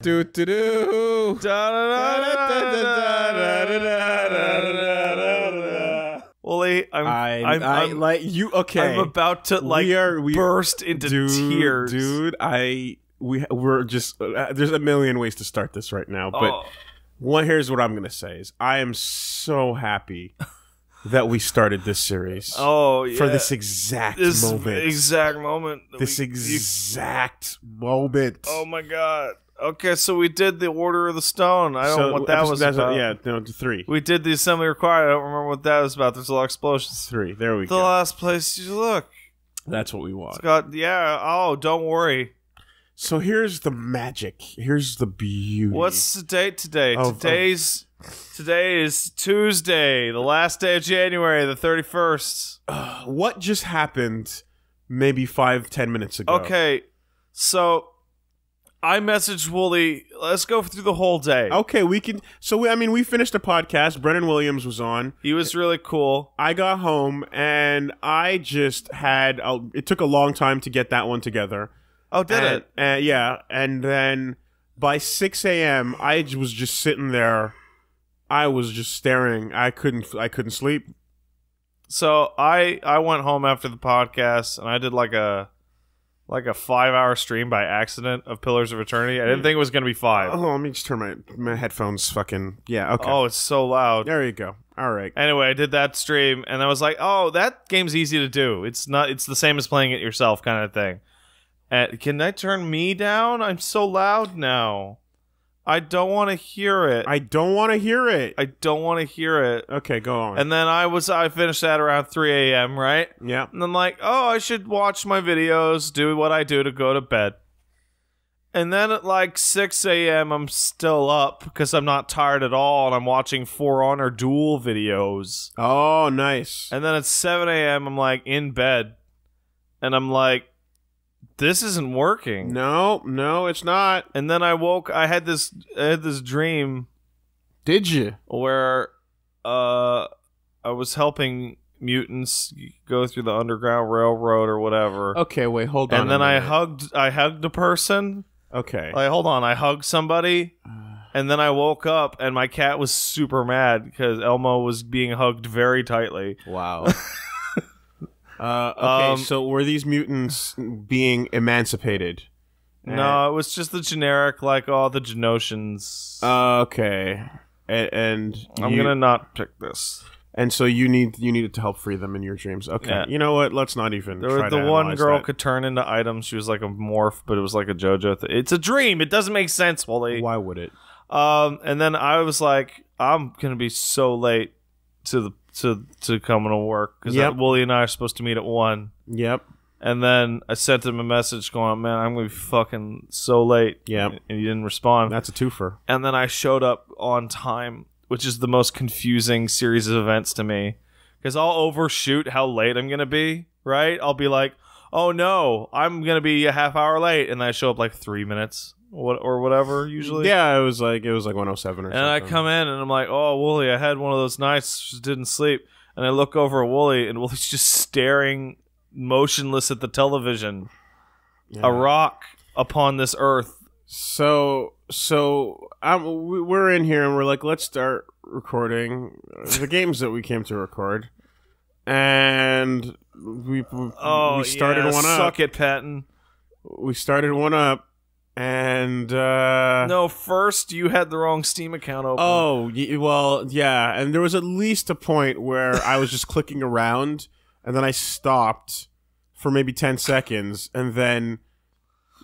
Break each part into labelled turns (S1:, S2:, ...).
S1: Do do do.
S2: Wooly, I'm
S1: like you. Okay,
S2: I'm about to burst into tears,
S1: dude. We're just there's a million ways to start this right now, but here's what I'm gonna say is I am so happy that we started this series.
S2: Oh yeah,
S1: for this exact moment. This exact moment.
S2: Oh my god. Okay, so we did the Order of the Stone. I don't know what that was about.
S1: 3.
S2: We did the Assembly Required. I don't remember what that was about. There's a lot of explosions.
S1: 3. There we go.
S2: The last place you look.
S1: That's what we want.
S2: Don't worry.
S1: So here's the magic. Here's the beauty.
S2: What's the date today? Today is Tuesday, the last day of January, the 31st.
S1: What just happened maybe 5-10 minutes ago?
S2: Okay, so I messaged Wooly. Let's go through the whole day.
S1: Okay, we can. So, we finished a podcast. Brennan Williams was on.
S2: He was really cool.
S1: I got home, and I just had... it took a long time to get that one together.
S2: Oh, did it?
S1: Yeah, and then by 6 a.m., I was just sitting there. I was just staring. I couldn't sleep.
S2: So I went home after the podcast, and I did like a 5-hour stream by accident of Pillars of Eternity. I didn't think it was going to be 5.
S1: Oh, let me just turn my headphones fucking... Yeah, okay.
S2: Oh, it's so loud.
S1: There you go. All right.
S2: Anyway, I did that stream, and I was like, oh, that game's easy to do. It's the same as playing it yourself kind of thing. And can I turn me down? I'm so loud now. I don't want to hear it.
S1: I don't want to hear it.
S2: Okay,
S1: go on.
S2: And then I finished that around 3 a.m., right?
S1: Yeah.
S2: And I'm like, I should watch my videos, do what I do to go to bed. And then at like 6 a.m., I'm still up because I'm not tired at all, and I'm watching For Honor Duel videos.
S1: Oh, nice.
S2: And then at 7 a.m., I'm like in bed, and I'm like, this isn't working.
S1: No, it's not.
S2: And then I woke. I had this dream.
S1: Did you?
S2: Where, I was helping mutants go through the Underground Railroad or whatever.
S1: Okay, wait, hold on.
S2: And then I hugged a person.
S1: Okay.
S2: Like, hold on, I hugged somebody, and then I woke up, and my cat was super mad because Elmo was being hugged very tightly.
S1: Wow. Okay, so were these mutants being emancipated?
S2: No, it was just the generic, like, all the Genosians.
S1: Okay. And
S2: I'm gonna not pick this.
S1: And so you needed to help free them in your dreams. Okay. Yeah. You know what? Let's not even try to
S2: the one girl
S1: that.
S2: could turn into items. She was like a morph, but it was like a JoJo thing. It's a dream. It doesn't make sense, Wooly.
S1: Why would it?
S2: And then I was like, I'm gonna be so late to coming to work because Wooly and I are supposed to meet at 1.
S1: Yep.
S2: And then I sent him a message going, man, I'm gonna be fucking so late.
S1: Yep.
S2: And he didn't respond.
S1: That's a twofer.
S2: And then I showed up on time, which is the most confusing series of events to me because I'll overshoot how late I'm gonna be. Right? I'll be like, oh no, I'm gonna be a half hour late, and then I show up like 3 minutes. Or whatever, usually.
S1: Yeah, it was like 107 or something.
S2: And I come in and I'm like, oh, Wooly, I had one of those nights, just didn't sleep. And I look over at Wooly, and Wooly's just staring motionless at the television. Yeah. A rock upon this earth.
S1: So we're in here and we're like, let's start recording the games that we came to record. And we started one up.
S2: Suck it, Patton.
S1: We started one up. And
S2: no, first you had the wrong Steam account open.
S1: Oh, well, yeah, and there was at least a point where I was just clicking around, and then I stopped for maybe 10 seconds, and then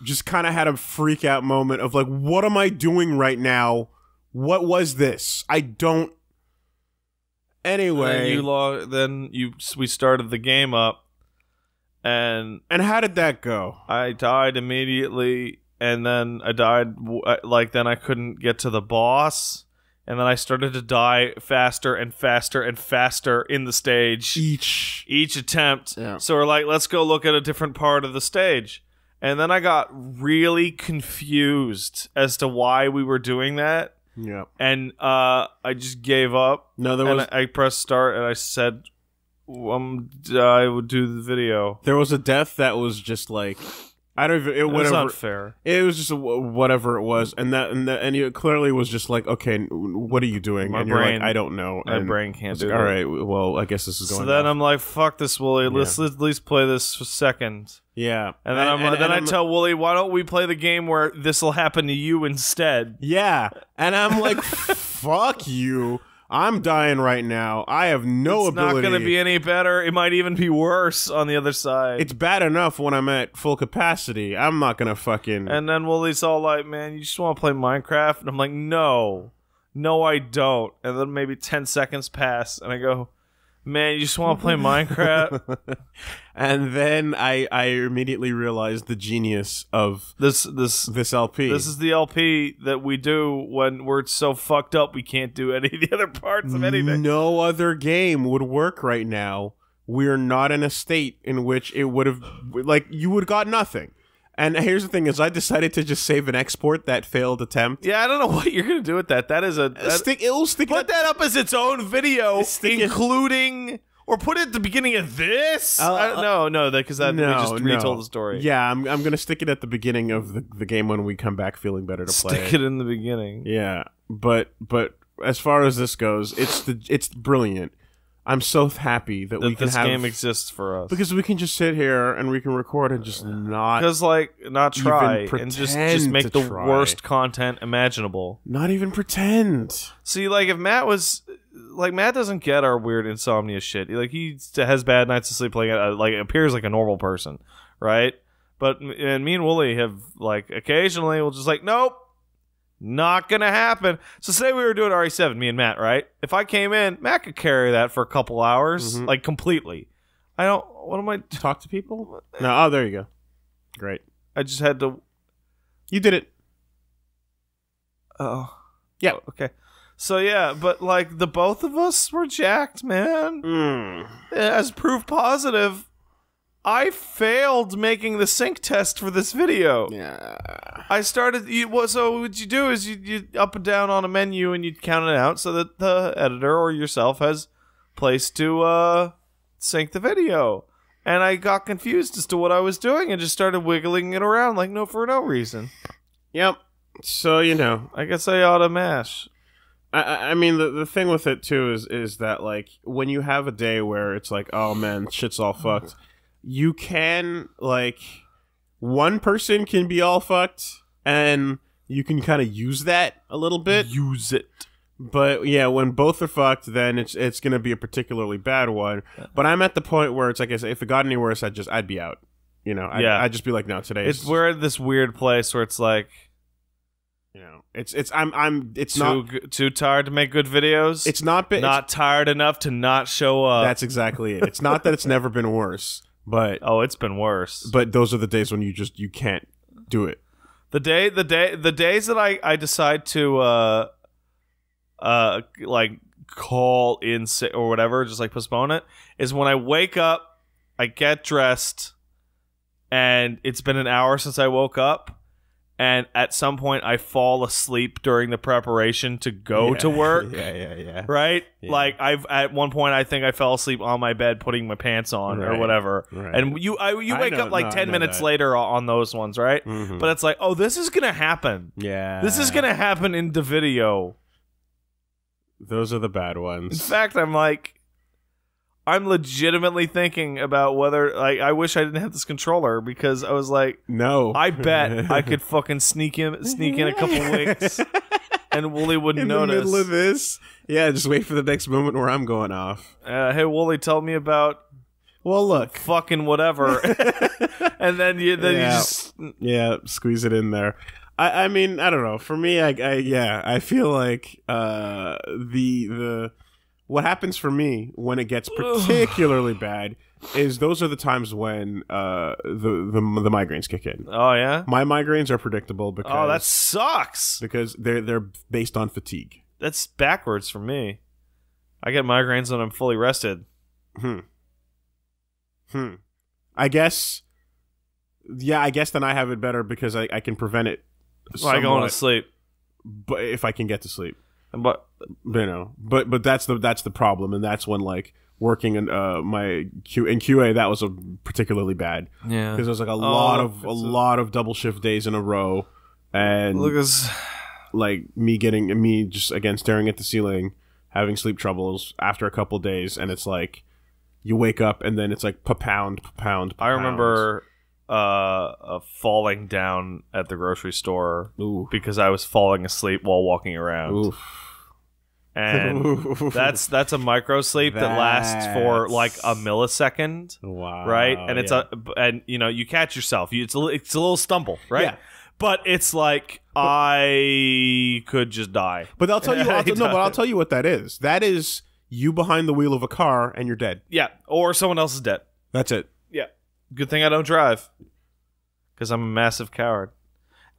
S1: just kind of had a freak out moment of like, what am I doing right now? What was this? I don't. Anyway,
S2: we started the game up, and
S1: how did that go?
S2: I died immediately. And then I died, then I couldn't get to the boss. And then I started to die faster and faster and faster in the stage. Each attempt. Yeah. So we're like, let's go look at a different part of the stage. And then I got really confused as to why we were doing that.
S1: Yeah.
S2: And I just gave up. I pressed start and I said, I would do the video.
S1: There was a death that was just like... I don't even.
S2: It was
S1: whatever.
S2: unfair.
S1: It was just whatever it was, and he clearly was just like, okay, what are you doing?
S2: My
S1: and
S2: brain,
S1: you're like, I don't know.
S2: My
S1: and
S2: brain can't do
S1: all
S2: that.
S1: right, well, I guess this is going.
S2: So then
S1: off.
S2: I'm like, fuck this, Wooly. Let's at least play this for a second.
S1: Yeah,
S2: And then I tell Wooly, why don't we play the game where this will happen to you instead?
S1: Yeah, and I'm like, fuck you. I'm dying right now. I have no ability.
S2: It's not going to be any better. It might even be worse on the other side.
S1: It's bad enough when I'm at full capacity. I'm not going to fucking...
S2: And then Wooly's all like, man, you just want to play Minecraft? And I'm like, no. No, I don't. And then maybe 10 seconds pass, and I go, man, you just want to play Minecraft?
S1: And then I immediately realized the genius of this LP.
S2: This is the LP that we do when we're so fucked up we can't do any of the other parts of anything.
S1: No other game would work right now. We're not in a state in which it would have... Like, you would have got nothing. And here's the thing: is I decided to just save an export that failed attempt.
S2: Yeah, I don't know what you're gonna do with that. That is
S1: It'll stick.
S2: Put that up as its own video, including, or put it at the beginning of this. No, because we just retold the story.
S1: Yeah, I'm gonna stick it at the beginning of the game when we come back feeling better to play.
S2: Stick it in the beginning.
S1: Yeah, but as far as this goes, it's brilliant. I'm so happy that we can
S2: this game exists for us,
S1: because we can just sit here and we can record and just not
S2: try
S1: even
S2: and just make the worst content imaginable.
S1: Not even pretend.
S2: See, like if Matt doesn't get our weird insomnia shit. Like he has bad nights of sleep. Like appears like a normal person, right? But and me and Wooly have like occasionally we'll just like nope. Not gonna happen. So say we were doing RE7, me and Matt, right? If I came in, Matt could carry that for a couple hours, like completely. What am I...
S1: Talk to people? No, oh, there you go. Great.
S2: I just had to...
S1: You did it.
S2: Oh.
S1: Yeah.
S2: Okay. So yeah, but like the both of us were jacked, man. As proof positive, I failed making the sync test for this video.
S1: Yeah.
S2: I started... So what you do is you up and down on a menu and you count it out so that the editor or yourself has place to sync the video. And I got confused as to what I was doing and just started wiggling it around like for no reason.
S1: Yep. So,
S2: I guess I ought to mash.
S1: I mean, the thing with it, too, is that, like, when you have a day where it's like, oh, man, shit's all fucked... You can, like, one person can be all fucked, and you can kind of use that a little bit.
S2: Use it.
S1: But, yeah, when both are fucked, then it's going to be a particularly bad one. But I'm at the point where it's like, if it got any worse, I'd be out. I'd just be like, no, today
S2: we're at this weird place where it's like,
S1: it's
S2: not too tired to make good videos.
S1: It's not
S2: tired enough to not show up.
S1: That's exactly it. It's not that it's never been worse. But
S2: it's been worse.
S1: But those are the days when you can't do it.
S2: The days that I decide to like call in sick or whatever, just like postpone it, is when I wake up, I get dressed, and it's been an hour since I woke up. And at some point, I fall asleep during the preparation to go to work.
S1: Yeah.
S2: Right?
S1: Yeah.
S2: Like at one point, I think I fell asleep on my bed putting my pants on or whatever.
S1: Right.
S2: And you wake up like 10 minutes later on those ones, right?
S1: Mm-hmm.
S2: But it's like, oh, this is gonna happen.
S1: Yeah,
S2: this is gonna happen in the video.
S1: Those are the bad ones.
S2: In fact, I'm legitimately thinking about whether, like, I wish I didn't have this controller because I was like,
S1: no,
S2: I bet I could fucking sneak in a couple winks and Wooly wouldn't notice.
S1: In the middle of this, yeah, just wait for the next moment where I'm going off.
S2: Hey, Wooly, tell me about.
S1: Well, look,
S2: fucking whatever, and then you just
S1: squeeze it in there. I mean, I don't know. For me, I feel like the what happens for me when it gets particularly bad is those are the times when the migraines kick in.
S2: Oh yeah,
S1: my migraines are predictable because
S2: that sucks
S1: because they're based on fatigue.
S2: That's backwards for me. I get migraines when I'm fully rested.
S1: I guess then I have it better because I can prevent it.
S2: By going to sleep,
S1: but if I can get to sleep.
S2: But
S1: but that's the problem, and that's when like working in in QA, that was particularly bad.
S2: Yeah,
S1: because there was like a lot of double shift days in a row, and like me just again staring at the ceiling, having sleep troubles after a couple days, and it's like you wake up and then it's like pound.
S2: I remember falling down at the grocery store because I was falling asleep while walking around.
S1: Oof.
S2: And that's a micro sleep that lasts for like a millisecond.
S1: Wow.
S2: Right? And it's and you know, you catch yourself. It's a little stumble, right?
S1: Yeah.
S2: But it's like I could just die.
S1: But I'll tell you I'll tell you what that is. That is you behind the wheel of a car and you're dead.
S2: Yeah, or someone else is dead.
S1: That's it.
S2: Yeah. Good thing I don't drive. Because I'm a massive coward.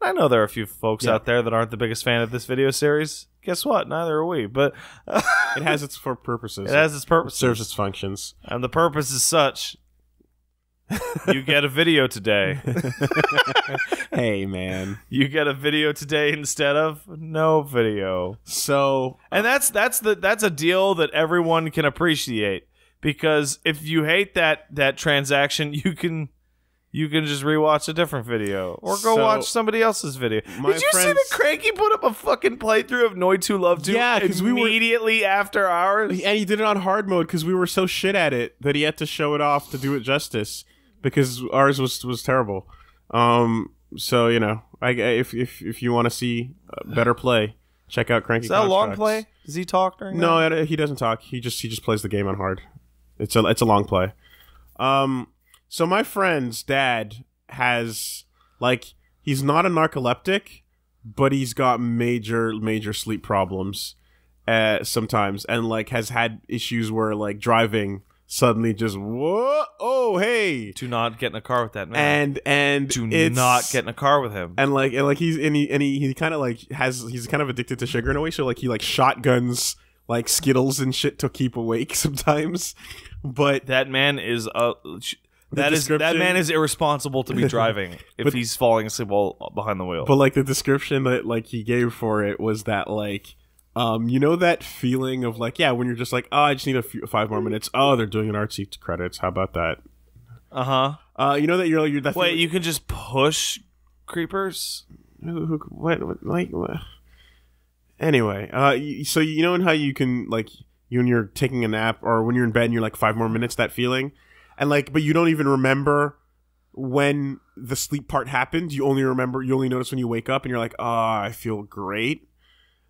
S2: I know there are a few folks out there that aren't the biggest fan of this video series. Guess what? Neither are we. But
S1: it has its purposes.
S2: It has its purposes.
S1: It serves its functions.
S2: And the purpose is such. You get a video today.
S1: Hey, man.
S2: You get a video today instead of no video.
S1: So,
S2: and that's a deal that everyone can appreciate, because if you hate that transaction, you can just rewatch a different video or go watch somebody else's video. Did you see that Cranky put up a fucking playthrough of Noi 2 Love 2 immediately after ours?
S1: And he did it on hard mode because we were so shit at it that he had to show it off to do it justice, because ours was terrible. So, you know, if you want to see better play, check out Cranky.
S2: Is that a long play? Does he talk during that?
S1: No, he doesn't talk. He just plays the game on hard. It's a long play. So my friend's dad has, like, he's not a narcoleptic, but he's got major sleep problems sometimes, and like has had issues where like driving suddenly just hey,
S2: do not get in a car with that man,
S1: and
S2: do not get in a car with him,
S1: and he kind of like he's kind of addicted to sugar in a way, so like he like shotguns like Skittles and shit to keep awake sometimes, but
S2: that man is that man is irresponsible to be driving if he's falling asleep while behind the wheel.
S1: But like the description that like he gave for it was that like you know that feeling of like, yeah, when you're just like, oh, I just need 5 more minutes. Oh, they're doing an artsy credits. How about that? You know that you're that.
S2: Wait, you can just push creepers?
S1: What? Anyway, so you know how you can like when you're taking a nap or when you're in bed and you're like 5 more minutes, that feeling. And like, but you don't even remember when the sleep part happened. You only notice when you wake up and you're like, oh, I feel great.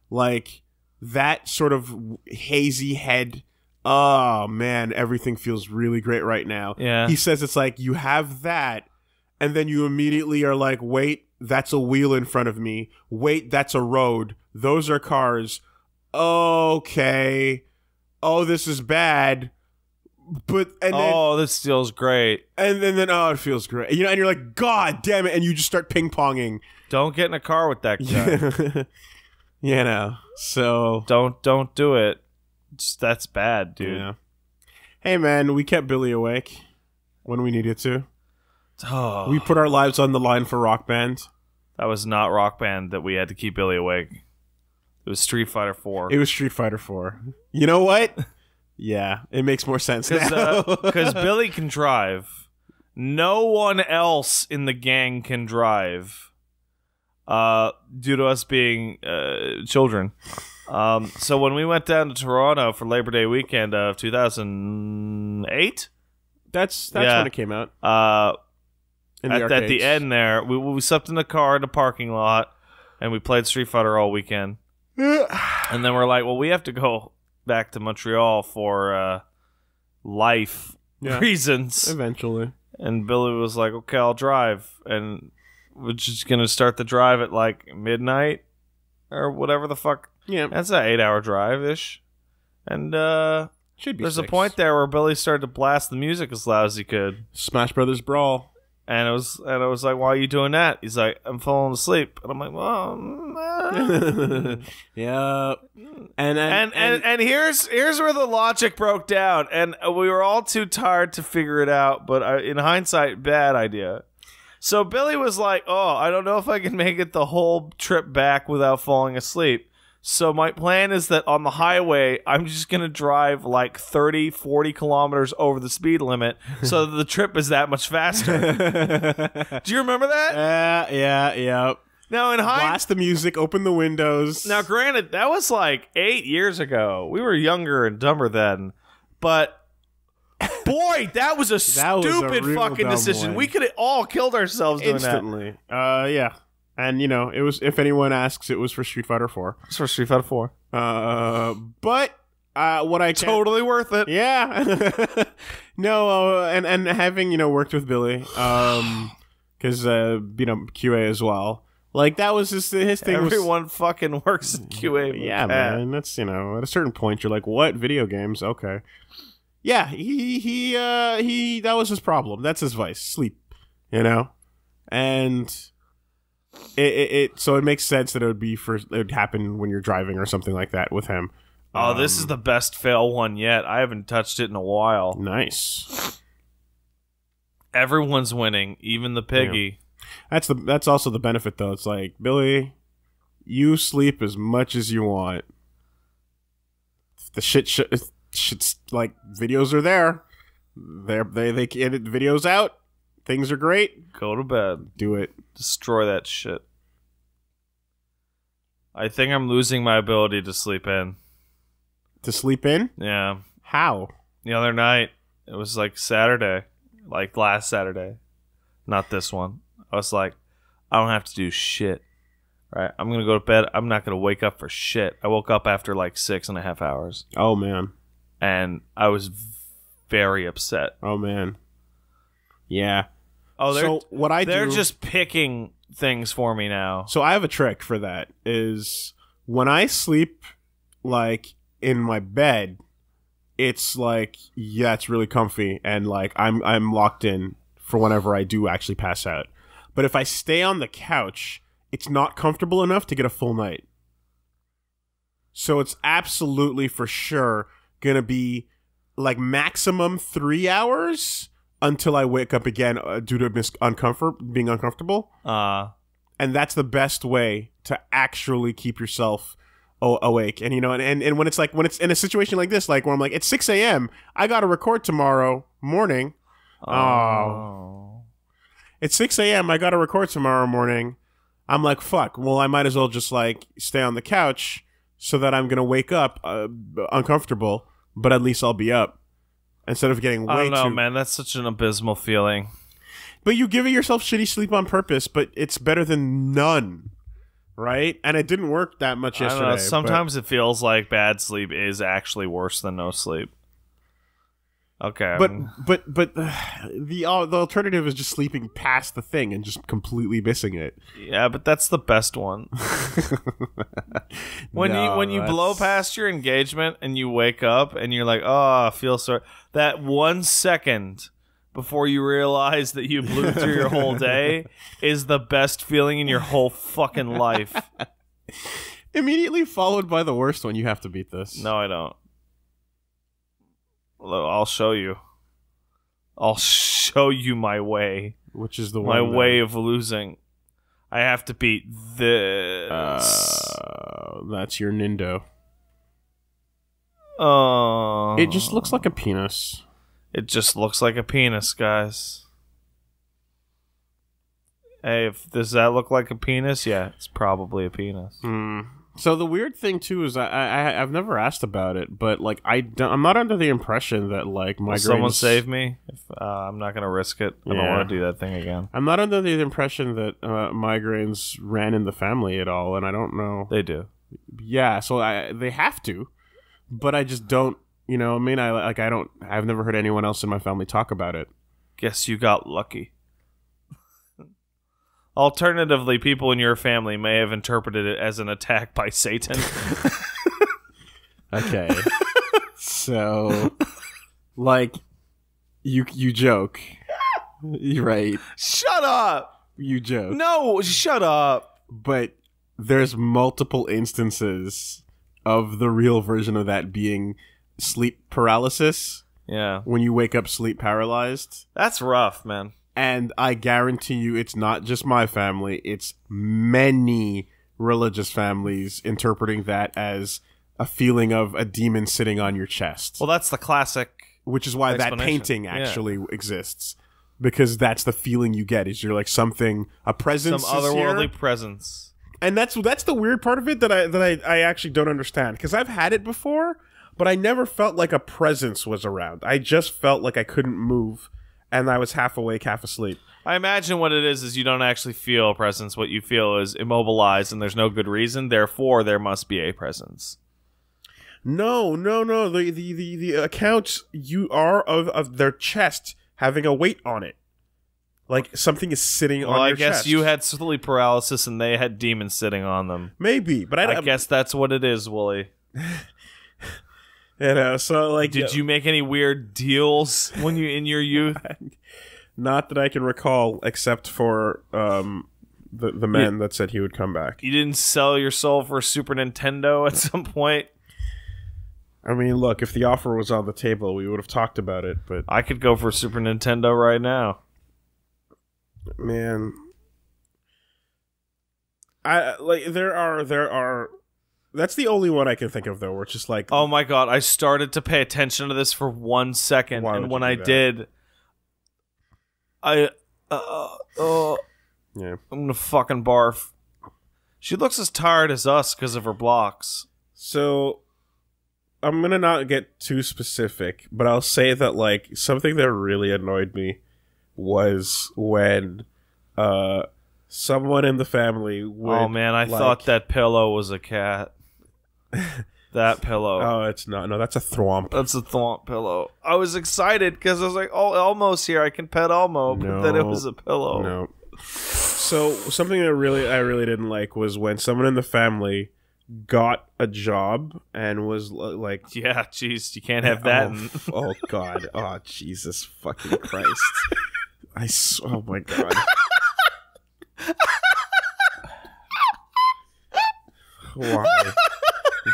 S1: Like that sort of hazy head. Oh man, everything feels really great right now.
S2: Yeah.
S1: He says it's like you have that, and then you immediately are like, wait, that's a wheel in front of me. Wait, that's a road. Those are cars. Okay. Oh, this is bad.
S2: This feels great.
S1: And then it feels great. You know, and you're like, God damn it, and you just start ping-ponging.
S2: Don't get in a car with that guy.
S1: You know, so
S2: don't do it. That's bad, dude.
S1: Yeah. Hey man, we kept Billy awake when we needed to.
S2: Oh.
S1: We put our lives on the line for Rock Band.
S2: That was not Rock Band that we had to keep Billy awake. It was Street Fighter 4.
S1: It was Street Fighter 4. You know what? Yeah, it makes more sense now.
S2: Because Billy can drive. No one else in the gang can drive. Due to us being children. So when we went down to Toronto for Labor Day weekend of 2008?
S1: That's when it came out.
S2: At the end there, we slept in the car in the parking lot, and we played Street Fighter all weekend. And then we're like, well, we have to go back to Montreal for life reasons.
S1: Eventually.
S2: And Billy was like, okay, I'll drive. And we're just going to start the drive at like midnight or whatever the fuck.
S1: Yeah.
S2: That's an 8-hour drive-ish. And
S1: should be
S2: there's
S1: 6.
S2: a point there where Billy started to blast the music as loud as he could.
S1: Smash Brothers Brawl.
S2: And I was like, why are you doing that? He's like, I'm falling asleep. And I'm like, well,
S1: yeah. And
S2: here's where the logic broke down. And we were all too tired to figure it out. But in hindsight, bad idea. So Billy was like, oh, I don't know if I can make it the whole trip back without falling asleep. So my plan is that on the highway, I'm just going to drive like 30, 40 kilometers over the speed limit so that the trip is that much faster. Do you remember that?
S1: Yeah.
S2: Now,
S1: blast the music, open the windows.
S2: Now, granted, that was like 8 years ago. We were younger and dumber then. But, boy, that was a stupid fucking decision. We could have all killed ourselves doing
S1: instantly. Yeah. And, you know, it was, if anyone asks, it was for Street Fighter 4.
S2: It's for Street Fighter 4.
S1: But what I
S2: totally worth it.
S1: Yeah. No, and having, you know, worked with Billy, because, you know, QA as well. Like, that was his thing.
S2: Everyone fucking works in QA.
S1: Yeah, man. That's, you know, at a certain point, you're like, what? Video games? Okay. Yeah, he that was his problem. That's his vice. Sleep. You know? And so it makes sense that it would happen when you're driving or something like that with him.
S2: Oh, this is the best fail one yet. I haven't touched it in a while.
S1: Nice.
S2: Everyone's winning, even the piggy.
S1: Yeah. That's also the benefit, though. It's like, Billy, you sleep as much as you want. The shit's like, videos are there. They edit videos out. Things are great.
S2: Go to bed.
S1: Do it.
S2: Destroy that shit. I think I'm losing my ability to sleep in.
S1: To sleep in?
S2: Yeah.
S1: How?
S2: The other night, it was like Saturday. Like last Saturday. Not this one. I was like, I don't have to do shit. Right? I'm going to go to bed. I'm not going to wake up for shit. I woke up after like 6.5 hours.
S1: Oh, man.
S2: And I was very upset.
S1: Oh, man. Yeah.
S2: Oh, they're
S1: do,
S2: just picking things for me now.
S1: So I have a trick for that. Is when I sleep like in my bed, it's like, yeah, it's really comfy and like I'm locked in for whenever I do actually pass out. But if I stay on the couch, it's not comfortable enough to get a full night. So it's absolutely for sure gonna be like maximum 3 hours until I wake up again due to being uncomfortable. And that's the best way to actually keep yourself awake. And, you know, and when it's in a situation like this, like where I'm like, it's 6 a.m., I got to record tomorrow morning. Oh. It's 6 a.m., I got to record tomorrow morning. I'm like, fuck. Well, I might as well just like stay on the couch so that I'm going to wake up uncomfortable, but at least I'll be up. Instead of getting way
S2: I don't know, man. That's such an abysmal feeling.
S1: But you giving yourself shitty sleep on purpose, but it's better than none, right? And it didn't work that much yesterday.
S2: I don't know. Sometimes it feels like bad sleep is actually worse than no sleep. Okay.
S1: But the alternative is just sleeping past the thing and just completely missing it.
S2: Yeah, but that's the best one. when you blow past your engagement and you wake up and you're like, oh, I feel sorry. That 1 second before you realize that you blew through your whole day is the best feeling in your whole fucking life.
S1: Immediately followed by the worst one. You have to beat this.
S2: No, I don't. I'll show you. I'll show you my way.
S1: Which is the
S2: my way of losing. I have to beat this.
S1: That's your Nindo.
S2: Oh.
S1: It just looks like a penis.
S2: It just looks like a penis, guys. Hey, does that look like a penis? Yeah, it's probably a penis.
S1: So the weird thing too is I've never asked about it, but like I'm not under the impression that like migraines. Will
S2: someone save me? I'm not gonna risk it. I don't want to do that thing again.
S1: I'm not under the impression that migraines ran in the family at all, and I don't know.
S2: They do.
S1: Yeah, so they have to, but I just don't. You know, I mean, I've never heard anyone else in my family talk about it.
S2: Guess you got lucky. Alternatively, people in your family may have interpreted it as an attack by Satan.
S1: Okay. So, like, you joke. You're right.
S2: Shut up!
S1: You joke.
S2: No, shut up!
S1: But there's multiple instances of the real version of that being sleep paralysis.
S2: Yeah.
S1: When you wake up sleep paralyzed.
S2: That's rough, man.
S1: And I guarantee you it's not just my family. It's many, religious families interpreting that as a feeling of a demon sitting on your chest.
S2: Well, that's the classic.
S1: Which is why that painting actually exists. Because that's the feeling you get, is you're like a presence,
S2: some otherworldly presence.
S1: And that's the weird part of it that I actually don't understand. Because I've had it before, but I never felt like a presence was around. I just felt like I couldn't move, and I was half awake, half asleep.
S2: I imagine what it is you don't actually feel a presence. What you feel is immobilized, and there's no good reason. Therefore, there must be a presence.
S1: No. The accounts you are of their chest having a weight on it. Like something is sitting on your chest.
S2: I guess you had sleep paralysis and they had demons sitting on them.
S1: Maybe, but
S2: I guess that's what it is, Wooly.
S1: So like...
S2: Did you make any weird deals when you in your youth?
S1: Not that I can recall, except for the man that said he would come back.
S2: You didn't sell your soul for a Super Nintendo at some point?
S1: I mean, look, if the offer was on the table, we would have talked about it, but...
S2: I could go for a Super Nintendo right now.
S1: Man. There are... That's the only one I can think of, though, where it's just like...
S2: Oh my god, I started to pay attention to this for 1 second, and when I did...
S1: Yeah.
S2: I'm gonna fucking barf. She looks as tired as us because of her blocks.
S1: So... I'm gonna not get too specific, but I'll say that like something that really annoyed me was when someone in the family would,
S2: oh man, I thought that pillow was a cat. That pillow.
S1: Oh, it's not. No, that's a thwomp.
S2: That's a thwomp pillow. I was excited because I was like, oh, Elmo's here. I can pet Elmo. But then it was a pillow.
S1: No. So something that I really didn't like was when someone in the family got a job and was like,
S2: yeah, jeez, you can't have that.
S1: Oh god, oh Jesus fucking Christ! Oh my god.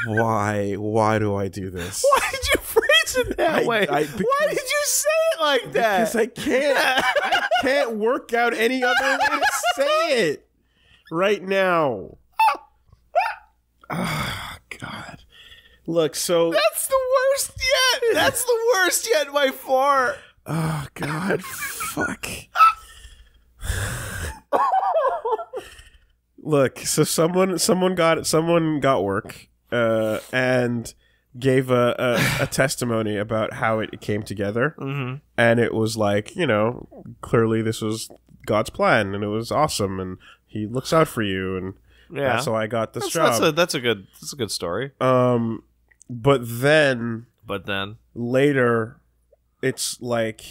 S1: Why do I do this?
S2: Why did you phrase it that way? Why did you say it like that?
S1: Because I can't work out any other way to say it right now. Oh, God. Look, so...
S2: That's the worst yet! That's the worst yet by far!
S1: Oh, God. Fuck. Look, so someone got work and gave a testimony about how it came together.
S2: Mm-hmm.
S1: And it was like, clearly this was God's plan, and it was awesome, and he looks out for you, and... Yeah, that's how I got this job.
S2: That's a good story.
S1: But then later, it's like,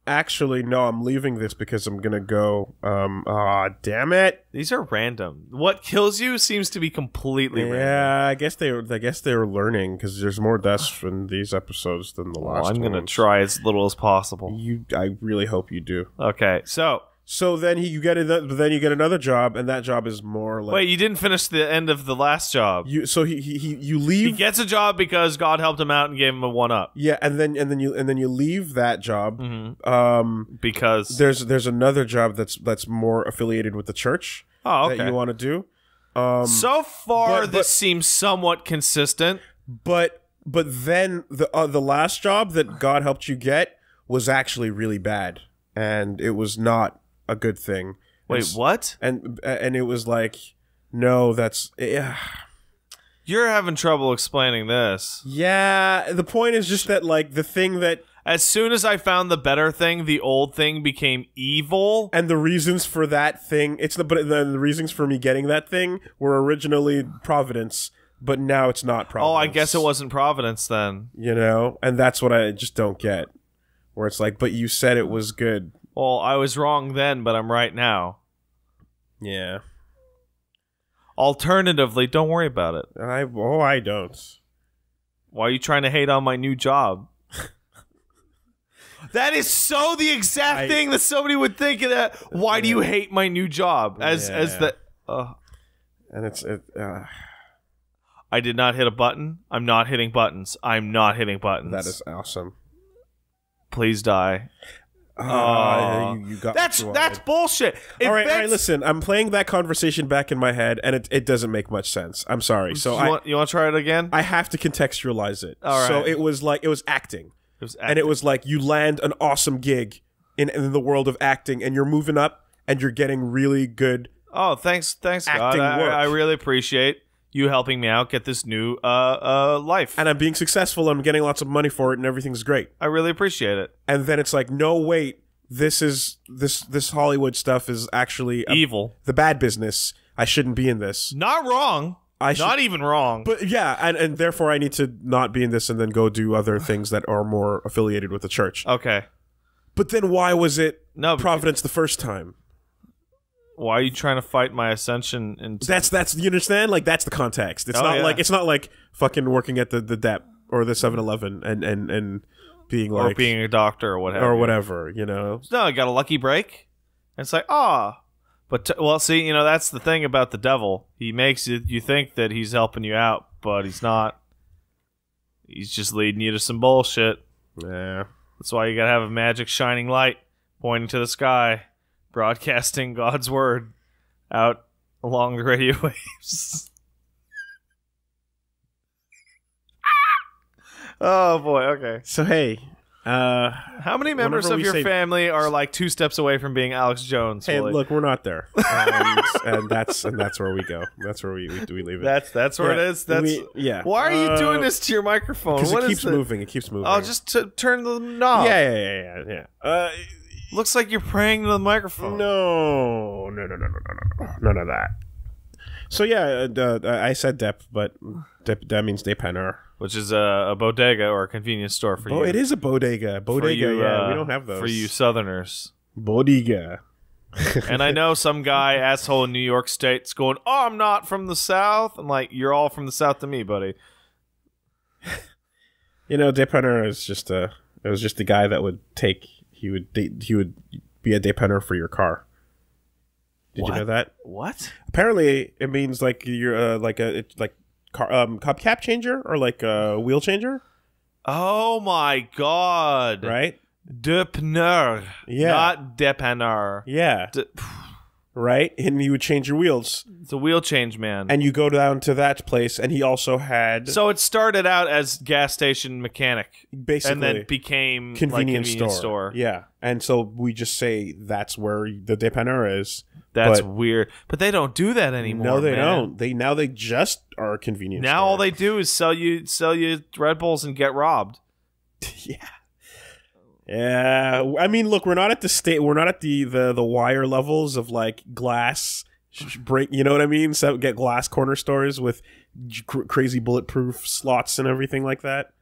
S1: actually, no, I'm leaving this because I'm gonna go. Damn it!
S2: These are random. What kills you seems to be completely random.
S1: Yeah, I guess they were learning because there's more deaths in these episodes than the last.
S2: I'm gonna try as little as possible.
S1: I really hope you do.
S2: Okay,
S1: So then you get another job, and that job is more like...
S2: Wait, you didn't finish the end of the last job.
S1: You leave...
S2: He gets a job because God helped him out and gave him a 1-up.
S1: Yeah, and then you leave that job
S2: because
S1: there's another job that's more affiliated with the church that you want to do.
S2: So far, this seems somewhat consistent.
S1: But then the last job that God helped you get was actually really bad, and it was not a good thing.
S2: Wait, what?
S1: And it was like, no, that's...
S2: You're having trouble explaining this.
S1: Yeah, the point is just that, like, the thing that...
S2: As soon as I found the better thing, the old thing became evil.
S1: And the reasons for that thing... the reasons for me getting that thing were originally Providence, but now it's not Providence.
S2: Oh, I guess it wasn't Providence then.
S1: And that's what I just don't get. Where it's like, but you said it was good.
S2: Well, I was wrong then, but I'm right now.
S1: Yeah.
S2: Alternatively, don't worry about it.
S1: I don't.
S2: Why are you trying to hate on my new job? That is so the exact thing that somebody would think of that. Why do you hate my new job? As the...
S1: And it's...
S2: I did not hit a button. I'm not hitting buttons. I'm not hitting buttons.
S1: That is awesome.
S2: Please die.
S1: You got
S2: that's bullshit.
S1: All right, listen. I'm playing that conversation back in my head, and it doesn't make much sense. I'm sorry. So
S2: you want to try it again?
S1: I have to contextualize it.
S2: All right.
S1: So it was acting. And it was like you land an awesome gig in the world of acting, and you're moving up, and you're getting really good.
S2: Oh, thanks, God.
S1: Work.
S2: I really appreciate you helping me out get this new life.
S1: And I'm being successful, and I'm getting lots of money for it, and everything's great.
S2: I really appreciate it.
S1: And then it's like, no, wait, this Hollywood stuff is actually
S2: evil.
S1: The bad business. I shouldn't be in this.
S2: Not wrong. Not even wrong.
S1: But yeah, and therefore I need to not be in this and then go do other things that are more affiliated with the church.
S2: Okay.
S1: But then why was it Providence the first time?
S2: Why are you trying to fight my ascension?
S1: That's you understand? Like, that's the context. It's not like fucking working at the DEP or the 7-Eleven and being like,
S2: or being a doctor or whatever.
S1: You know.
S2: No, I got a lucky break. And it's like, but well, see, that's the thing about the devil. He makes you think that he's helping you out, but he's not. He's just leading you to some bullshit.
S1: Yeah.
S2: That's why you gotta have a magic shining light pointing to the sky, broadcasting God's word out along the radio waves. Oh boy, okay.
S1: So hey,
S2: how many members of your family are like 2 steps away from being Alex Jones?
S1: Hey, look, we're not there, and that's where we go. That's where we leave it.
S2: That's where it is. Why are you doing this to your microphone?
S1: Because it keeps moving. It keeps moving.
S2: Oh, just to turn the knob.
S1: Yeah.
S2: Looks like you're praying to the microphone.
S1: No, none of that. So yeah, I said DEP, but that means dépanneur,
S2: which is a bodega or a convenience store for you.
S1: It is a bodega. Bodega, yeah. We don't have those.
S2: For you Southerners.
S1: Bodega.
S2: And I know some guy, asshole in New York State's going, I'm not from the South. I'm like, you're all from the South to me, buddy.
S1: Dépanneur is just it was just a guy that would he would be a dépanneur for your car. Did you know that?
S2: What?
S1: Apparently, it means like you're like hubcap changer or like a wheel changer.
S2: Oh my god!
S1: Right?
S2: Dépanneur, not dépanneur.
S1: Yeah. Right, and he would change your wheels.
S2: It's a wheel change man.
S1: And you go down to that place, and he also had.
S2: So it started out as gas station mechanic,
S1: basically,
S2: and then became
S1: convenience
S2: store.
S1: Yeah, and so we just say that's where the dépanneur is.
S2: That's weird, but they don't do that anymore.
S1: No, they don't. They just are a convenience.
S2: Now
S1: store.
S2: all they do is sell you Red Bulls and get robbed.
S1: Yeah. Yeah, I mean, look, we're not at the wire levels of like glass break. You know what I mean? So get glass corner stores with crazy bulletproof slots and everything like that.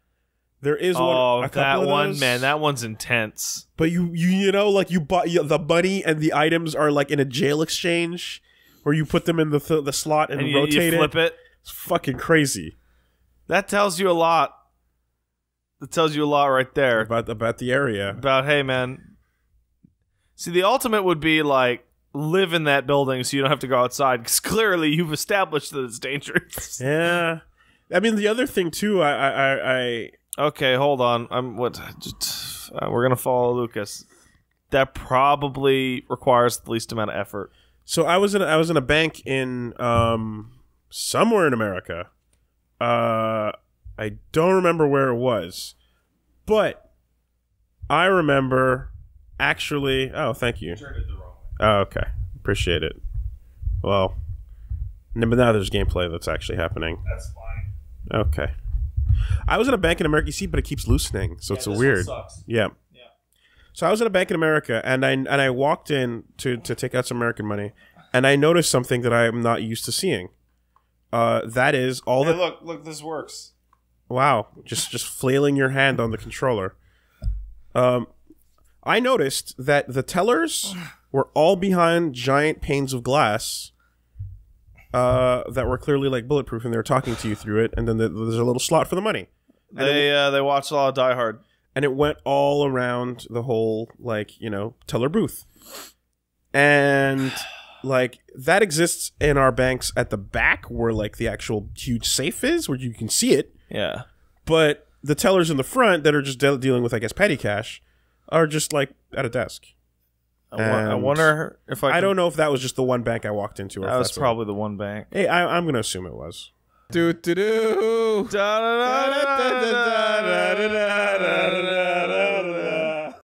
S1: There is one.
S2: That one, man, that one's intense.
S1: But you like you bought the money and the items are like in a jail exchange, where you put them in the slot and rotate
S2: you flip it.
S1: It's fucking crazy.
S2: That tells you a lot. That tells you a lot right there
S1: about the area.
S2: About, hey man, see, the ultimate would be like live in that building so you don't have to go outside, because clearly you've established that it's dangerous.
S1: Yeah, I mean, the other thing too, I
S2: okay, hold on, we're gonna follow Lucas. That probably requires the least amount of effort.
S1: So I was in a bank in somewhere in America. I don't remember where it was, but I remember actually. Oh, thank you.
S2: Turned it the wrong way.
S1: Oh, okay. Appreciate it. Well, but now there's gameplay that's actually happening.
S2: That's fine.
S1: Okay. I was in a bank in America, you see, but it keeps loosening, so it's weird. Yeah. So I was in a bank in America, and I walked in to take out some American money, and I noticed something that I am not used to seeing. That is all the.
S2: Look, this works.
S1: Wow, just flailing your hand on the controller. I noticed that the tellers were all behind giant panes of glass that were clearly like bulletproof, and they were talking to you through it. And then there's a little slot for the money. And
S2: they watched a lot of Die Hard,
S1: and it went all around the whole teller booth, and like that exists in our banks at the back where like the actual huge safe is, where you can see it.
S2: Yeah.
S1: But the tellers in the front that are just dealing with, I guess, petty cash, are just like at a desk.
S2: I wonder if
S1: I don't know if that was just the one bank I walked into. Or
S2: that
S1: if
S2: was
S1: that's
S2: probably the one bank.
S1: Hey, I'm gonna assume it was. Do do do.